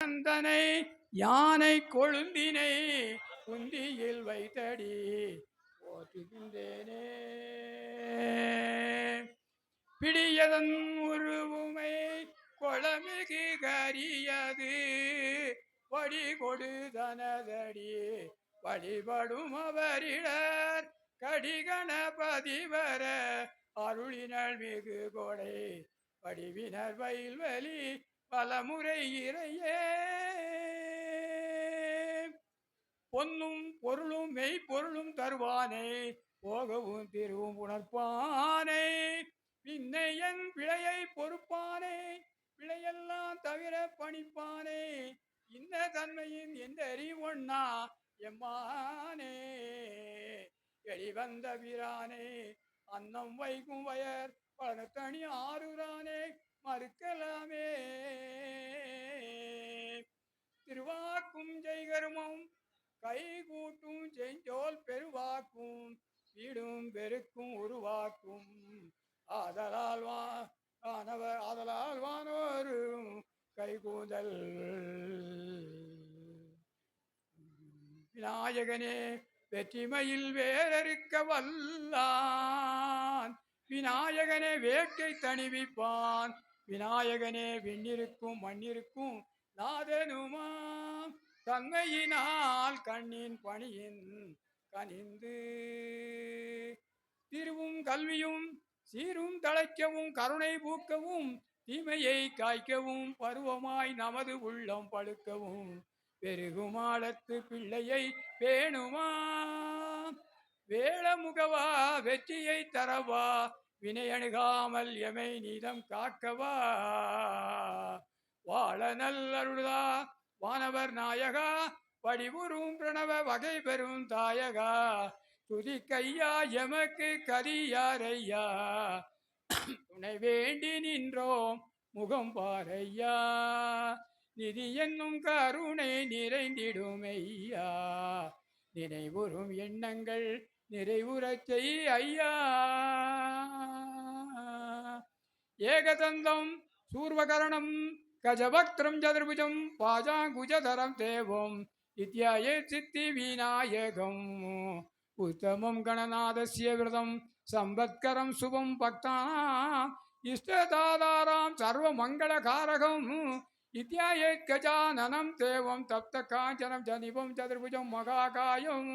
தந்தனை யானை கொழுந்தினை குந்தியில் வைத்தடி போற்றுகின்றேனே. பிடியதன் உருவுமை கொளமிகு கரியது வடி கொடு தனதடி வழிபடும் அவரிடர் கடிகணபதி வர அருளினள் மிகு கொடை வடிவினர் வயல்வெளி பலமுறை இறையே. பொன்னும் பொருளும் மெய்ப்பொருளும் தருவானே போகவும் திருவும் உணர்ப்பானே பின்னையன் பிழையை பொறுப்பானே பிழையெல்லாம் தவிர பணிப்பானே இந்த தன்மையின் எந்த அறிவொன்னா எம்மானே வெளிவந்த வீரானே அன்னம் வைக்கும் வயர் பழத்தனி ஆறுரானே மறுக்கலாமே. திருவாக்கும் ஜெய்கருமம் கை கூட்டும் செஞ்சோல் பெருவாக்கும் வீடும் பெருக்கும் உருவாக்கும் ஆதலால் வானோரும் கைகூதல். விநாயகனே வெற்றிமையில் வேறறுக்க வல்லான் விநாயகனே வேட்கை தணிவிப்பான் விநாயகனே விண்ணிருக்கும் மண்ணிருக்கும் நாதனுமாம் தன்மையினால் கண்ணின் பணியின் கனிந்து திருவும் கல்வியும் சீரும் தழைக்கவும் கருணை பூக்கவும் தீமையை காய்க்கவும் பருவமாய் நமது உள்ளம் பழுக்கவும் பெருகுமாடத்து பிள்ளையை பேணுமா வேளமுகவா வெற்றியை தரவா வினை அணுகாமல் எமை நீதம் காக்கவா வாழ நல்லருளா வானவர் நாயகா படிவுறும் பிரணவ வகை பெறும் தாயகா துதி கையா எமக்கு கதியாரையா துணை வேண்டி நின்றோம் முகம் பாரையா நிதி என்னும் கருணை நிறைந்திடுமையா நினைவுறும் எண்ணங்கள் நிறைவுறச் செய் ஐயா. ஏகதந்தம் சூர்வகரணம் கஜபக்திரம் சதுர்புஜம் பாஜாங்குஜதரம் தேவம் இத்தியாயே சித்தி விநாயகம் உத்தமம் கணநாதஸ்ய விரதம் சம்பத்கரம் சுபம் பக்தாம் இஷ்டதாதாராம் சர்வமங்களகாரகம் இத்தியாயே கஜானனம் தேவம் தப்த காஞ்சனம் ஜனிபம் சதுர்புஜம் மகாகாயம்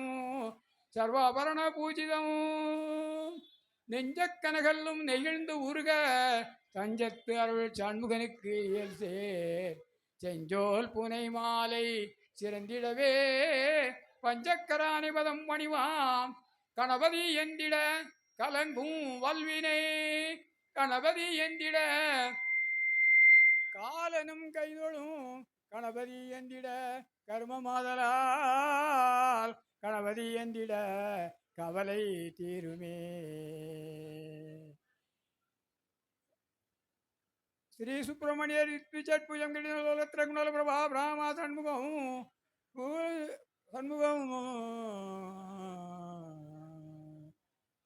சர்வாபரண பூஜிதம் நெஞ்சக்கனகல்லும் நெகிழ்ந்து உருக தஞ்சத்து அருள் சண்முகனுக்கு இயல் சேர் செஞ்சோல் புனை மாலை சிறந்திடவே பஞ்சக்கராணிபதம் மணிவாம் கணபதி என்றிட கலங்கும் வல்வினை கணபதி என்றிட காலனும் கைதொழும் கணபதி என்றிட கர்மமாதலால் கணபதி என்றிட கவலை தீருமே. ஸ்ரீ சுப்பிரமணியர் பூஜம் கிருஷ்ண பிரபா பிராமா சண்முகம்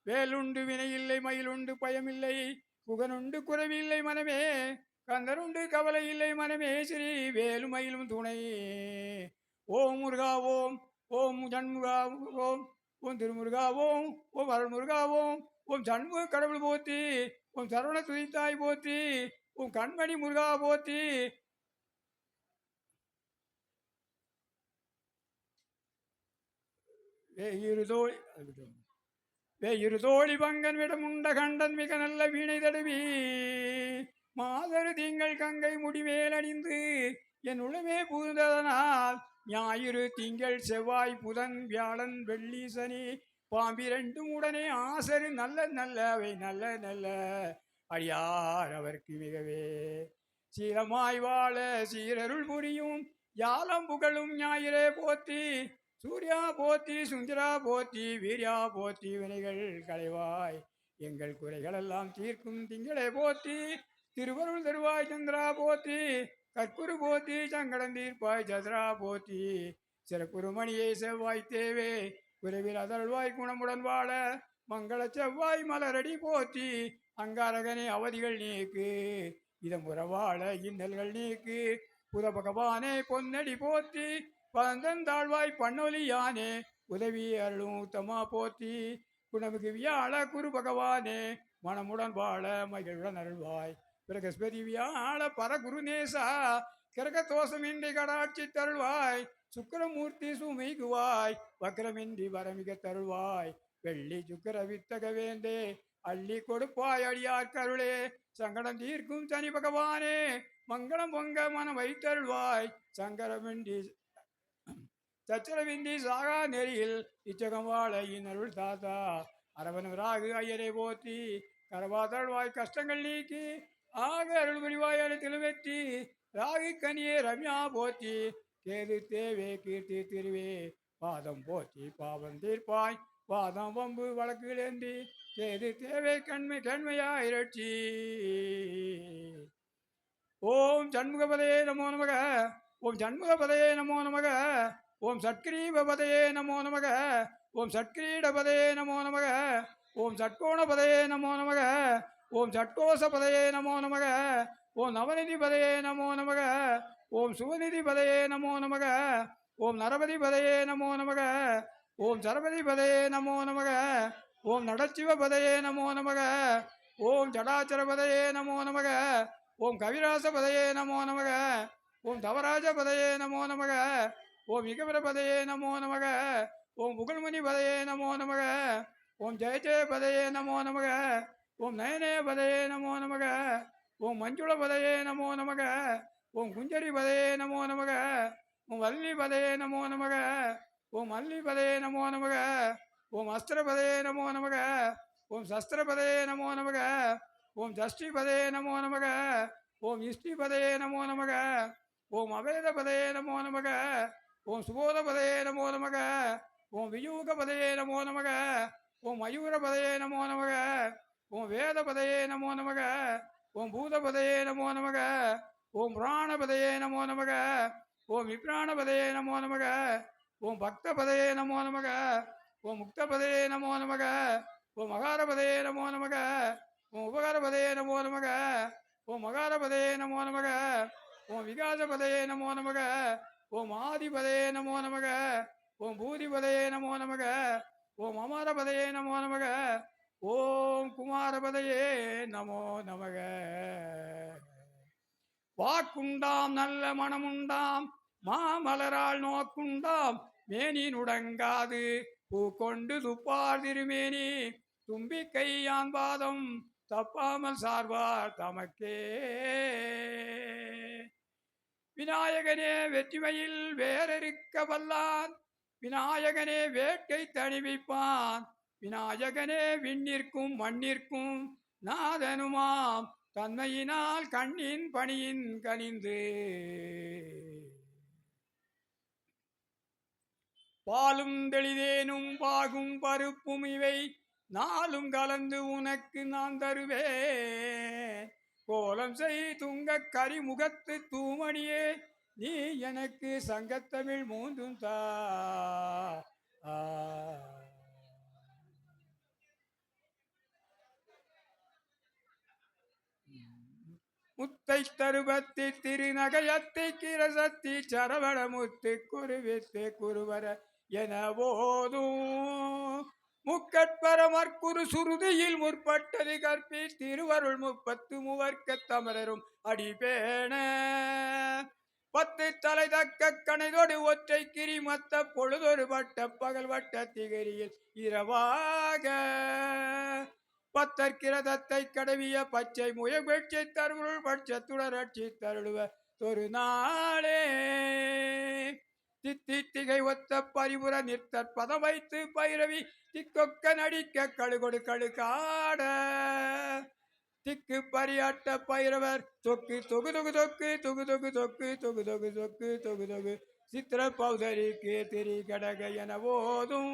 வேலுண்டு வினையில்லை மயிலுண்டு பயமில்லை புகனுண்டு குறைவில்லை மனமே கந்தனுண்டு கவலை இல்லை மனமே ஸ்ரீ வேலு மயிலும் துணை. ஓம் முருகா ஓம் ஓம் ஜன்முகா ஓம் ஓம் திருமுருகா ஓம் ஓம் அருள்முருகா ஓம் ஓம் சண்முக கடவுள் போற்றி ஓம் சரவண துதித்தாய் போற்றி ஓம் கண்மணி முருகா போற்றி. வேயிருதோழி பங்கன் விடம் உண்ட கண்டன் மிக நல்ல வீணை தடவி மாதரு திங்கள் கங்கை முடிமேல் அணிந்து என் உளமே புகுந்ததனால் ஞாயிறு திங்கள் செவ்வாய் புதன் வியாழன் வெள்ளி சனி பாம்பிரண்டும் உடனே ஆசரு நல்ல நல்ல அவை நல்ல நல்ல அடியார் அவருக்கு மிகவே சீரமாய் வாழ சீரருள் புரியும் யாலம் புகழும் ஞாயிறே போற்றி சூர்யா போற்றி சுந்தரா போற்றி வீரியா போற்றி வினைகள் களைவாய் எங்கள் குறைகளெல்லாம் தீர்க்கும் திங்களே போற்றி திருவருள் தருவாய் சந்திரா போற்றி கற்குரு போற்றி சங்கடம் தீர்ப்பாய் சதுரா போற்றி சிறப்புருமணியை செவ்வாய் தேவே குறைவில் அதழ்வாய் குணமுடன் வாழ மங்கள செவ்வாய் மலரடி போற்றி அங்காரகனே அவதிகள் நீக்கு இதமுற வாழ இன்னல்கள் நீக்கு புத பகவானே பொன்னடி போற்றி பந்தந்தாழ்வாய் பண்ணொலியானே உதவி அருளும் உத்தமா போற்றி குணமுக்கு வியாழ குரு பகவானே மனமுடன் வாழ மகிழ்வுடன் அருள்வாய் பிரகஸ்பதி வியாழ பரகுருநேசா கிரக தோஷமின்றி கடாட்சி தருள்வாய் சுக்கரமூர்த்தி சுமைகுவாய் வக்கரமின்றி வரமிக தருள்வாய் வெள்ளி சுக்கர வித்தக வேந்தே அள்ளி கொடுப்பாய் அடியார் கருளே சங்கடம் தீர்க்கும் சனி பகவானே மங்களம் பொங்க மனம் வைத்தருள்வாய் சங்கரமின்றி சச்சரவின்றி சாகா நெறியில் இச்சகம் வாழ இன்னருள் தாத்தா அரவனவராகு ஐயரை போற்றி கரவாதழ்வாய் கஷ்டங்கள் நீக்கி ஆக அருள் புரிவாய் அனைத்திலும் வெற்றி ராகி கனியே ரம்யா போற்றி கேது தேவே கீர்த்தி திருவே பாதம் போற்றி பாவம் தீர்ப்பாய் பாதம் வம்பு வழக்குகளேந்தி கேது தேவை கண்மையாய் இரட்சி ஓம் சண்முகபதே நமோ நமக ஓம் சண்முகபதே நமோ நமக ஓம் சட்கிரீபதே நமோ நமக ஓம் சட்கிரீடபதே நமோ நமக ஓம் சட்கோணபதே நமோ நமக ஓம் சட்கோசபதே நமோ நமக ஓம் நவநிதிபதே நமோ நமக ஓம் சுவநிதிபதே நமோ நமக ஓம் நரபதிபதே நமோ நமக ஓம் சரபதிபதே நமோ நமக ஓம் நடச்சிவபதே நமோ நமக ஓம் ஜடாச்சரபதே நமோ நமக ஓம் கவிராசபதே நமோ நமக ஓம் தவராஜபதே நமோ நமக ஓம் இகவரபதே நமோ நமக ஓம் புகழ்மணிபதே நமோ நமக ஓம் ஜெயஜயபதே நமோ நமக ஓம் நயனேபதே நமோ நமக ஓம் மஞ்சுளபதே நமோ நமக ஓம் குஞ்சரிபதே நமோ நமக ஓம் வல்லிபதே நமோ நமக ஓம் அல்லிபதே நமோ நமக ஓம் அஸ்திரபதே நமோ நமக ஓம் சஸ்திரபதே நமோ நமக ஓம் ஜஷ்டிபதே நமோ நமக ஓம் இஷ்டிபதே நமோ நமக ஓம் அவேதபதே நமோ நமக ஓம் சுபோதபதே நமோ நமக ஓம் வியூகபதே நமோ நமக ஓம் மயூரபதே நமோ நமக ஓம் வேதபதே நமோ நமக ஓம் பூதபதே நமோ நமக ஓம் புராணபதே நமோ நமக ஓம் விப்ராணபதே நமோ நமக ஓம் பக்தபதே நமோ நமக ஓம் முக்தபதே நமோ நமக ஓம் மகாரபதே நமோ நமக ஓம் உபகாரபதே நமோ நமக ஓம் மகாரபதே நமோ நமக ஓம் விகாசபதே நமோ நமக ஓம் ஆதிபதே நமோ நமக ஓம் பூதிபதே நமோ நமக ஓம் அமரபதே நமோ நமக ஓம் குமாரபதையே நமோ நமக வாக்குண்டாம் நல்ல மனமுண்டாம் மாமலரால் நோக்குண்டாம் மேனி நுடங்காது பூ கொண்டு துப்பார் திருமேனி தும்பி கையான் பாதம் தப்பாமல் சார்வார் தமக்கே விநாயகனே வெற்றிமையில் வேறறுக்க வல்லான் விநாயகனே வேட்கை தணிவிப்பான் விநாயகனே விண்ணிற்கும் மண்ணிற்கும் நாதனுமாம் தன்மையினால் கண்ணின் பணியின் கனிந்து பாலும் தெளிதேனும் பாகும் பருப்பும் இவை நாளும் கலந்து உனக்கு நான் தருவேன் கோலம் செய் துங்க கரிமுகத்து தூமணியே நீ எனக்கு சங்கத்தமிழ் மூன்றும் தா முத்தை தருபத்தி திருநகையத்தை கிரசத்தி சரவண முத்து குருவித்து குருவர என போதும் முக்கட்பரமற்குரு சுருதியில் முற்பட்டது கற்பி திருவருள் 33 தமரரும் அடிபேண 10 தலை தக்க கணைதொடு ஒற்றை கிரிமத்த பொழுதொரு வட்ட பகல் வட்ட திகரியில் இரவாக பத்தற்கிரதத்தை கடவிய பச்சை முயற்சி தருள் பட்சத்துடரட்சி தருளுவ ஒரு நாளே தித்திகை ஒத்த பரிபுற நிற்கற்பதம் வைத்து பைரவி திக்கொக்க நடிக்க கழுகொடு கழுகாட திக்கு பரியாட்ட பைரவர் தொக்கு தொகு தொகு தொக்கு தொகு தொகு தொக்கு தொகு தொகு தொக்கு தொகு தொகு சித்திர பௌதரிக்கு திரி கடக என போதும்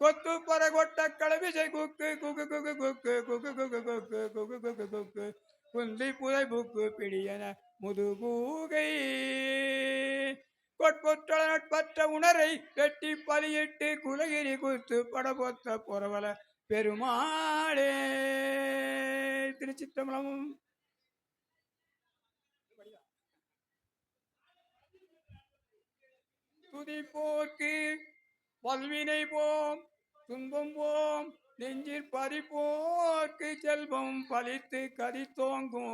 கொத்து பரகொட்ட களவிசை குக்கு குக்கு குக்கு குக்கு குக்கு குக்கு குக்கு குக்கு குக்கு குக்கு குந்தி புதை புக்கு பிடியன முதுகூகை கொட்கொற்ற நட்பற்ற உணரை வெட்டி பலியிட்டு குலகிரி குத்து படபொத்த புறவல பெருமாளே. திருச்சிற்றம்பலம். துதிப்போர்க்கு வல்வினை போம் துன்பம் போம் நெஞ்சிற் பறிப்போர்க்கு செல்வம் பலித்து கதித்தோங்கும்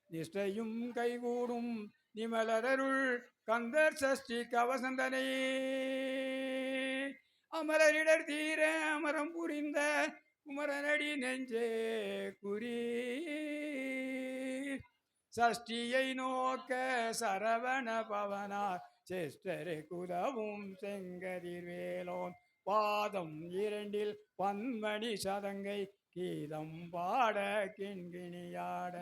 நிஷ்டையும் கைகூடும் நிமலரருள் கந்தர் சஷ்டி கவசந்தனை அமரரிடர் தீர அமரம் புரிந்த குமரனடி நெஞ்சே குறி சஷ்டியை நோக்க சரவண பவனார் சேஷ்டரை குதவும் செங்கதிர்வேலோன் பாதம் இரண்டில் பன்மணி சதங்கை கீதம் பாட கிண்கிணியாட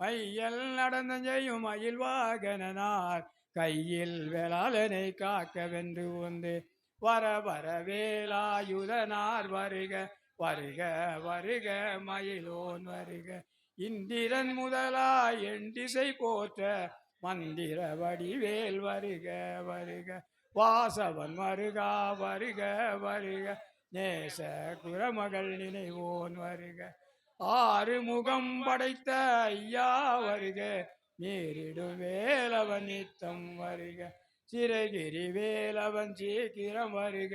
மையல் நடந்த செய்யும் மயில் வாகனார் கையில் வேளாளனை காக்க வென்று வந்து வர வர வேலாயுதனார் வருக வருக வருக மயிலோன் வருக இந்திரன் முதலாய் என் திசை போற்ற மந்திர வடிவேல் வருக வருக வாசவன் வருகா வருக வருக நேச குரமகள் நினைவோன் வருக ஆறு முகம் படைத்த ஐயா வருக நேரிடு வேலவன் நித்தம் வருக சிறகிரி வேலவன் சீக்கிரம் வருக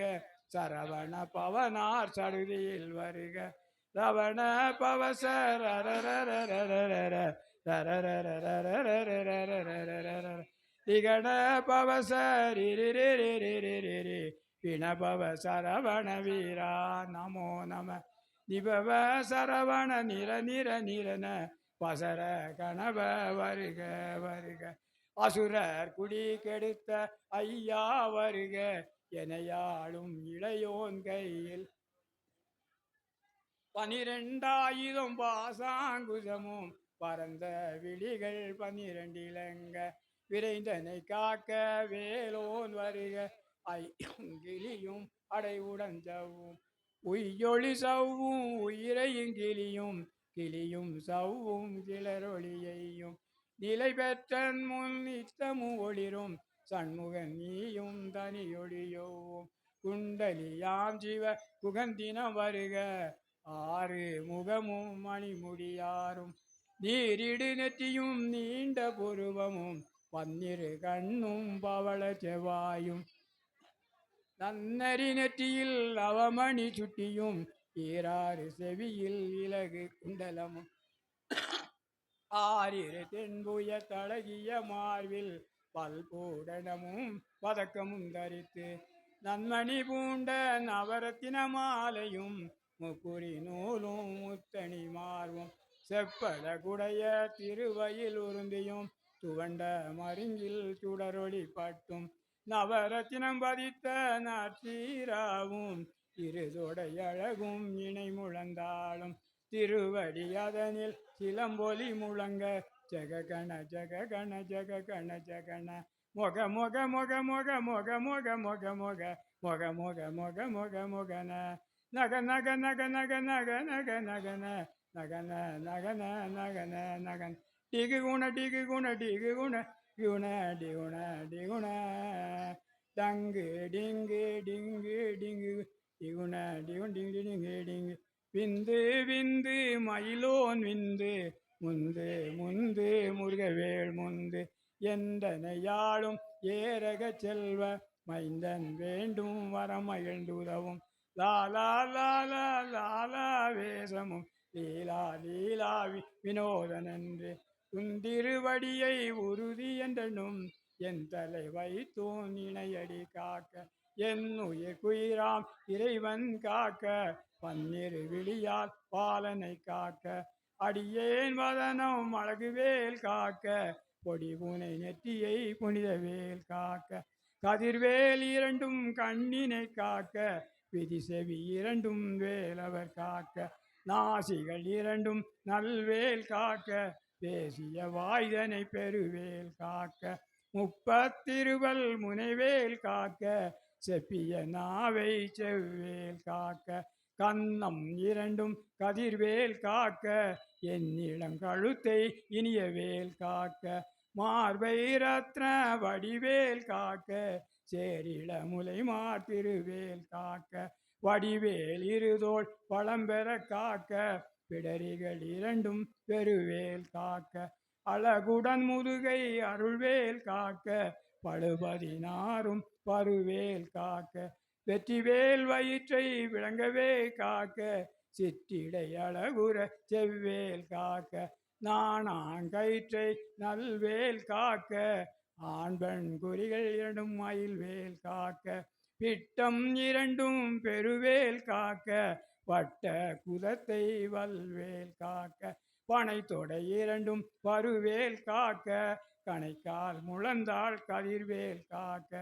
சரவண பவனார் சடுதியில் வருக ரவண பவசர திகண பவசரி பிணபவ சரவண வீரா நமோ நம நிபவ சரவண நிர நிர நிரன பசர கணவ வருக வருக அசுரர் குடி கெடுத்த ஐயா வருக எனையாளும் இளையோன் கையில் 12,000 பாசாங்குசமும் பரந்த விழிகள் 12 இலங்க விரைந்தனை காக்க வேலோன் வருக ஐயங்கிளியும் அடைவுடன் சவ்வும் உய்யொளி சவ்வும் உயிரையும் கிளியும் சவ்வும் கிளரொளியையும் நிலை பெற்றன் முன் நித்தமும் ஒளிரும் சண்முகன் நீயும் தனியொளியோவும் குண்டலியாம் சிவ குகந்தினம் வருக ஆறு முகமும் மணிமுடியாரும் நீரிடு நெற்றியும் நீண்ட புருவமும் பன்னிரு கண்ணும் பவள செவ்வாயும் நன்னறி நெற்றியில் அவமணி சுட்டியும் ஈராறு செவியில் இலகு குண்டலமும் ஆறிரு தென்புய தழகிய மார்பில் பல்பூடனமும் பதக்கமும் தரித்து நன்மணி பூண்ட நவரத்தின மாலையும் முக்குறி நூலும் முத்தணி மார்பும் செப்பட குடைய திருவயில் உருந்தியும் துவண்ட மருங்கில் சுடரொளி பட்டும் நவரத்தினம் பதித்த நாற்றீராவும் இருதொடை அழகும் இணை முழந்தாளும் திருவடி அதனில் சிலம்பொலி முழங்க ஜககண ஜககண ஜககண ஜகண மொக மொக மொக மொக மொக மொக மொக மொக மொக மொக மொக மொக மொகன நக நக நக நக நக நக நகன நகன நகன நகன நகன் டிகு குண டிகு குண டிகு குண குண டிகுண டிகுண டங்கு டிங்கு டிங்கு டிங்கு டிகுண டிகுண டிங்கு டிங்கு டிங்கு விந்து விந்து மயிலோன் விந்து முந்து முந்து முருகவேள் முந்து எந்தனையாளும் ஏரக செல்வ மைந்தன் வேண்டும் வரமகிழ்ந்துதவும் லாலா லாலா லாலா வேஷமும் லீலா லீலா வினோதனன்று குந்திருவடியை உறுதி என்றனும் என் தலை வைத்தோன் இணையடி காக்க என் உயிர் குயிராம் இறைவன் காக்க பன்னிரு விழியால் பாலனை காக்க அடியேன் வதனம் அழகுவேல் காக்க பொடிபுனை நெற்றியை புனிதவேல் காக்க கதிர்வேல் இரண்டும் கண்ணினை காக்க விதி செவி இரண்டும் வேலவர் காக்க நாசிகள் இரண்டும் நல்வேல் காக்க பேசிய வாய்தனை பெருவேல் காக்க முப்பத்திருவல் முனைவேல் காக்க செப்பிய நாவை செவ்வேல் காக்க கன்னம் இரண்டும் கதிர்வேல் காக்க என்னிடம் கழுத்தை இனியவேல் காக்க மார்பை ரத்ன வடிவேல் காக்க சேரிள முலை மார்பிருவேல் காக்க வடிவேல் இருதோள் பழம்பெற காக்க பிடரிகள் இரண்டும் பெருவேல் காக்க அழகுடன் முதுகை அருள்வேல் காக்க பழுபதினாரும் பருவேல் காக்க, வெற்றிவேல் வயிற்றை விளங்கவே காக்க, சிற்றிடை அழகுற செவ்வேல் காக்க, நாணாங்கயிற்றை நல்வேல் காக்க, ஆண்பெண் குறிகள் இரண்டும் மயில்வேல் காக்க, பிட்டம் இரண்டும் பெருவேல் காக்க, வட்ட குதத்தை வல்வேல் காக்க, பனை தொடை இரண்டும் பருவேல் காக்க, கணைக்கால் முழந்தாள் கதிர்வேல் காக்க,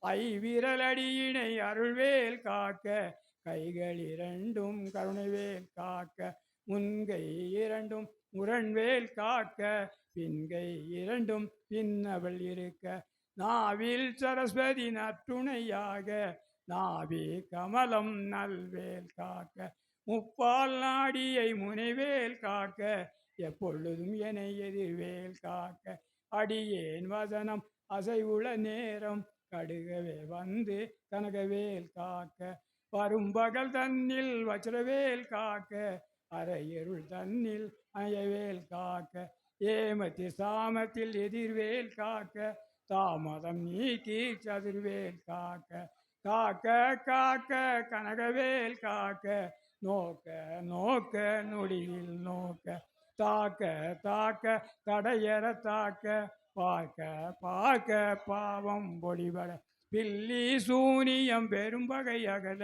ஐவிரலடியினை அருள்வேல் காக்க, கைகள் இரண்டும் கருணைவேல் காக்க, முன்கை இரண்டும் முரண்வேல் காக்க, பின்கை இரண்டும் பின்னவள் இருக்க, நாவில் சரஸ்வதி நற்றுணையாக, நாவி கமலம் நல்வேல் காக்க, முப்பால் நாடியை முனைவேல் காக்க, எப்பொழுதும் என எதிர்வேல் காக்க, அடியேன் வசனம் அசைவுள நேரம் கடுகவே வந்து கனகவேல் காக்க, வரும் பகல் தன்னில் வச்சிரவேல் காக்க, அரையருள் தன்னில் அயவேல் காக்க, ஏமத்தி சாமத்தில் எதிர்வேல் காக்க, தாமதம் நீக்கி சதுர்வேல் காக்க, காக்க காக்க கனகவேல் காக்க, நோக்க நோக்க நொடியில் நோக்க, தாக்க தாக்க தடையற தாக்க, பார்க்க பார்க்க பாவம் பொடிபட, பில்லி சூனியம் பெரும்பகை அகல,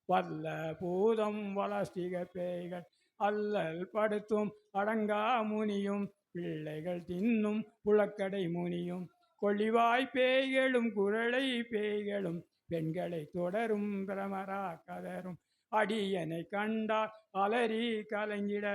வல்ல பூதம் வளஸ்திக பேய்கள் அல்லல் படுத்தும் அடங்கா முனியும், பிள்ளைகள் தின்னும் புலக்கடை முனியும், கொள்ளிவாய் பேய்களும் குரலை பேய்களும், பெண்களை தொடரும் பிரமரா கதரும், அடியனை கண்டால் அலறி கலங்கிட,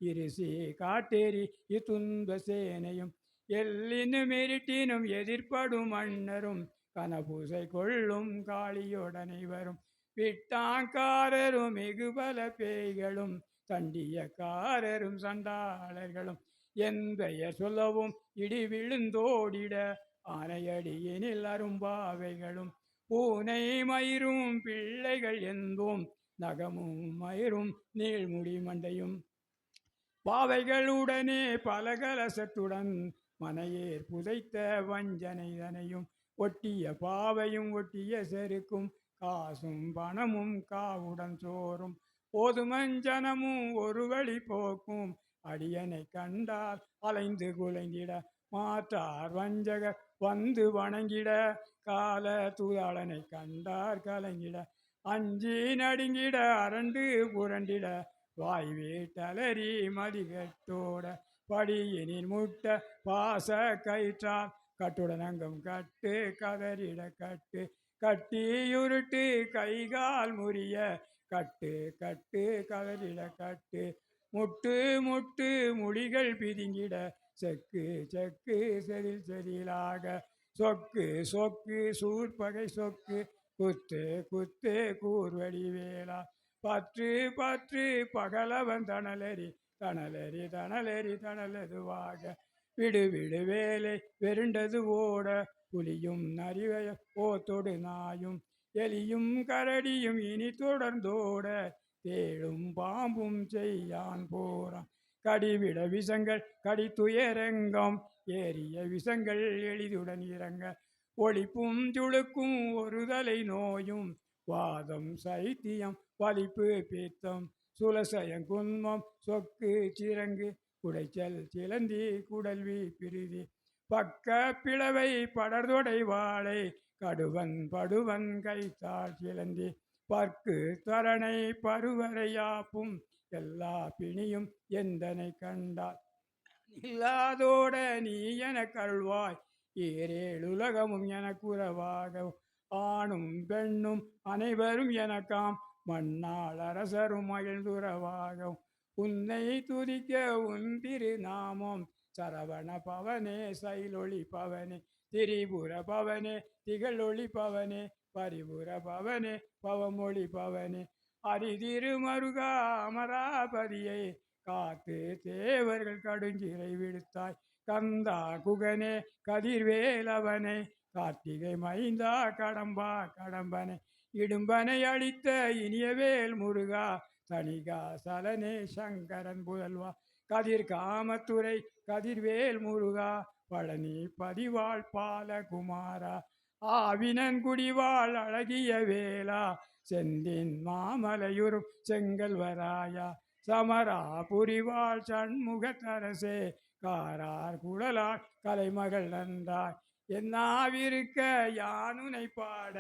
இருசி காட்டேரி இத்துன்ப சேனையும், எல்லினும் இருட்டினும் எதிர்ப்படும் மன்னரும், கனபூசை கொள்ளும் காளியுடனை வரும், விட்டாங்காரரும் வெகுபல பேய்களும், தண்டியக்காரரும் சண்டாளர்களும், என் பெயர் சொல்லவும் இடி விழுந்தோடிட, ஆனையடியினில் அரும்பாவைகளும், பூனை மயிரும் பிள்ளைகள் என்போம், நகமும் மயிரும் நீள்முடி மண்டையும், பாவைகளுடனே பலகலசத்துடன் மனையேர் புதைத்த வஞ்சனைதனையும், ஒட்டிய பாவையும் ஒட்டிய செருக்கும், காசும் பணமும் காவுடன் சோறும், போதுமஞ்சனமும் ஒரு வழி போக்கும், அடியனை கண்டால் அலைந்து குலைந்திட, மாற்றார் வஞ்சகர் வந்து வணங்கிட, கால தூதாளனை கண்டார் கலங்கிட, அஞ்சி நடுங்கிட அரண்டு புரண்டிட, வாய் வீட்டலறி மதிகட்டோட, படியினில் முட்ட பாச கயிற்றால், கட்டுடன் அங்கம் கட்டு கதறிட கட்டு, கட்டியுருட்டு கைகால் முறிய, கட்டு கட்டு கதறிட கட்டு, முட்டு முட்டு முடிகள் பிதுங்கிட, செக்கு செக்கு செதில் செதிலாக, சொக்கு சொக்கு சூர்பகை சொக்கு, குத்து குத்து கூர்வடி வேளா, பற்று பற்று பகலவன் தணலறி தணலறி தணலறி தணலதுவாக, விடு விடு வேலை வெருண்டது ஓட, புலியும் நரிவய போத்தொடு நாயும், எலியும் கரடியும் இனி தொடர்ந்தோட, தேடும் பாம்பும் செய்யான் போறான், கடிவிட விஷங்கள் கடித்துயரங்கம், ஏறிய விஷங்கள் எளிதுடன் இறங்க, ஒளிப்பும் துளுக்கும் ஒரு தலை நோயும், வாதம் சைத்தியம் வலிப்பு பித்தம், சுலசயம் குன்மம் சொக்கு சிறங்கு, குடைச்சல் சிலந்தி குடல்வி பிரிதி, பக்க பிளவை படர்தொடை வாழை, கடுவன் படுவன் கைத்தாள் சிலந்தி, பற்கு தரணை பருவரையாப்பும், எல்லா பிணியும் எந்தனை கண்டால் இல்லாதோட நீ என கருள்வாய், ஈரேழுலகமும் எனக்குறவாக, ஆணும் பெண்ணும் அனைவரும் எனக்காம், மண்ணாள் அரசரும் மகிழ்ந்துறவாகவும், உன்னை துதிக்க உன் திருநாமம், சரவண பவனே சைலொளி பவனே, திரிபுர பவனே திகழொளி பவனே, பரிபுர பவனே பவமொழி பவனே, அரிதிருமருகா அமராபதியை காத்து தேவர்கள் கடுஞ்சிறை விடுத்தாய், கந்தா குகனே கதிர்வேலவனை, கார்த்திகை மைந்தா கடம்பா கடம்பனை, இடும்பனை அளித்த இனியவேல் முருகா, தனிகா சலனே சங்கரன் புதல்வா, கதிர் காமத்துறை கதிர்வேல் முருகா, பழனி பதிவாள் பாலகுமாரா, ஆவினன் குடிவாள் அழகிய வேளா, செந்தின் மாமலையுறும் செங்கல்வராயா, சமரா புரிவாள் சண்முகத்தரசே, காரார் குழலாள் கலைமகள் நன்றாய், என்னாவிருக்க யானுனை பாட,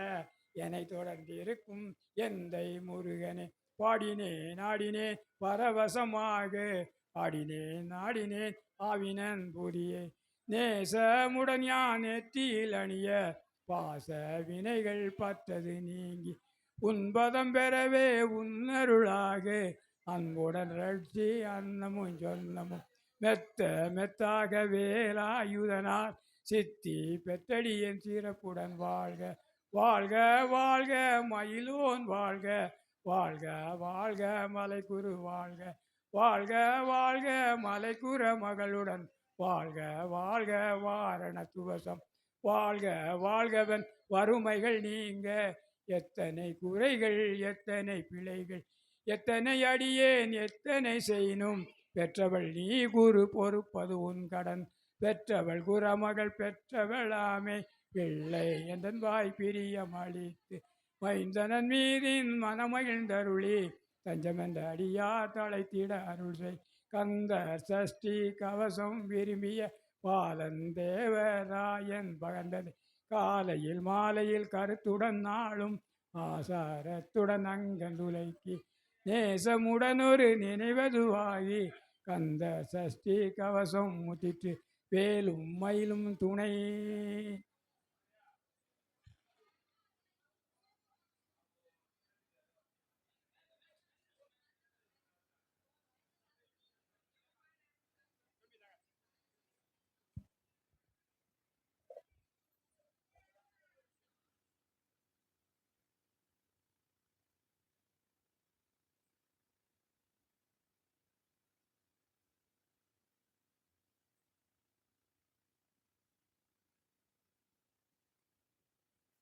என்னை தொடர்ந்திருக்கும் எந்தை முருகனே, பாடினேன் ஆடினேன் பரவசமாக, ஆடினேன் ஆடினேன் ஆவினன் புரியே, நேசமுடன் யான் நெற்றியில் அணிய, பாச வினைகள் பற்றது நீங்கி, உன்பதம் பெறவே உன்னருளாக, அன்புடன் ரட்சி அன்னமும் சொன்னமும், மெத்த மெத்தாக வேலாயுதனார் சித்தி பெற்றடியன் சிறப்புடன் வாழ்க, வாழ்க வாழ்க மயிலோன் வாழ்க, வாழ்க வாழ்க மலைக்குரு வாழ்க, வாழ்க வாழ்க மலைக்குற மகளுடன் வாழ்க, வாழ்க வாரண துவசம் வாழ்க, வாழ்கவன் வறுமைகள் நீங்க, எத்தனை குறைகள் எத்தனை பிழைகள், எத்தனை அடியேன் எத்தனை செய்யினும், பெற்றவள் நீ குரு பொறுப்பது உன் கடன், பெற்றவள் குறமகள் பெற்றவளாமே, பிள்ளை எந்தன் வாய் பிரியம் அளித்து, மைந்தனன் மீதின் மனமகிழ்ந்தருளி, தஞ்சமென்ற அடியார் தலைத்திட அருள் செய், கந்த சஷ்டி கவசம் விரும்பிய பாலன் தேவராயன் பகர்ந்தது, காலையில் மாலையில் கருத்துடன் நாளும் ஆசாரத்துடன் அங்கந்துலைக்கு, நேசமுடன் ஒரு நினைவதுவாகி, கந்த சஷ்டி கவசம் முத்திற்று வேலும் மயிலும் துணை.